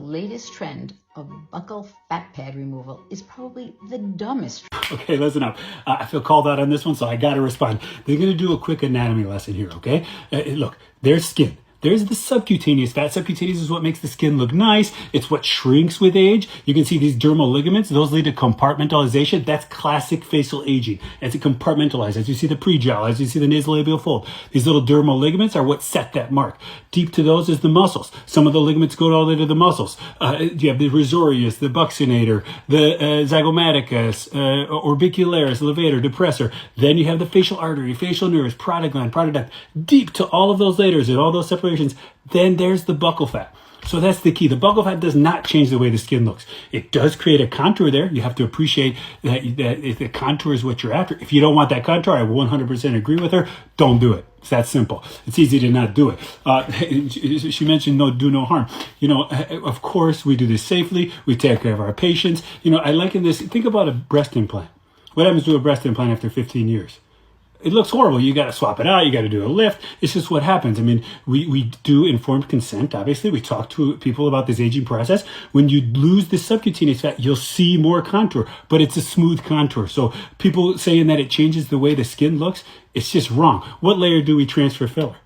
The latest trend of buccal fat pad removal is probably the dumbest. Okay, listen up. I feel called out on this one, so I got to respond. They're going to do a quick anatomy lesson here, okay? Look, there's skin. There's the subcutaneous fat. Subcutaneous is what makes the skin look nice. It's what shrinks with age. You can see these dermal ligaments. Those lead to compartmentalization. That's classic facial aging. As it compartmentalizes, as you see the prejowl, as you see the nasolabial fold, these little dermal ligaments are what set that mark. Deep to those is the muscles. Some of the ligaments go all the way to the muscles. You have the risorius, the buccinator, the zygomaticus, orbicularis, levator, depressor. Then you have the facial artery, facial nerves, parotid gland, parotid duct. Deep to all of those layers and all those separations. Then there's the buccal fat. So that's the key. The buccal fat does not change the way the skin looks. It does create a contour there. You have to appreciate that if the contour is what you're after. If you don't want that contour, I 100% agree with her. Don't do it. It's that simple. It's easy to not do it. She mentioned do no harm. Of course, we do this safely. We take care of our patients. I liken this. Think about a breast implant. What happens to a breast implant after 15 years? It looks horrible. You got to swap it out. You got to do a lift. It's just what happens. I mean, we do informed consent. Obviously, we talk to people about this aging process. When you lose the subcutaneous fat, you'll see more contour, but it's a smooth contour. So people saying that it changes the way the skin looks, it's just wrong. What layer do we transfer filler?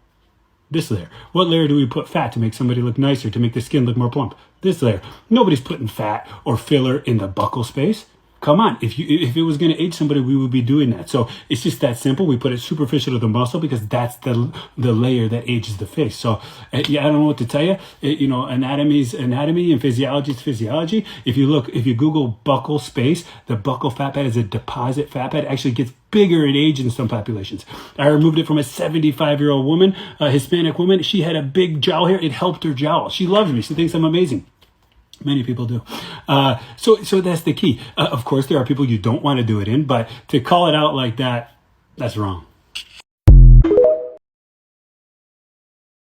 This layer. What layer do we put fat to make somebody look nicer, to make the skin look more plump? This layer. Nobody's putting fat or filler in the buccal space. Come on, if it was going to age somebody, we would be doing that. So it's just that simple. We put it superficial to the muscle because that's the layer that ages the face. So I don't know what to tell you. Anatomy is anatomy and physiology is physiology. If you Google buccal space, the buccal fat pad is a deposit fat pad. It actually gets bigger in age in some populations. I removed it from a 75-year-old woman, a Hispanic woman. She had a big jowl hair. It helped her jowl. She loves me. She thinks I'm amazing. Many people do. So that's the key. Of course, there are people you don't want to do it in, but to call it out like that, that's wrong.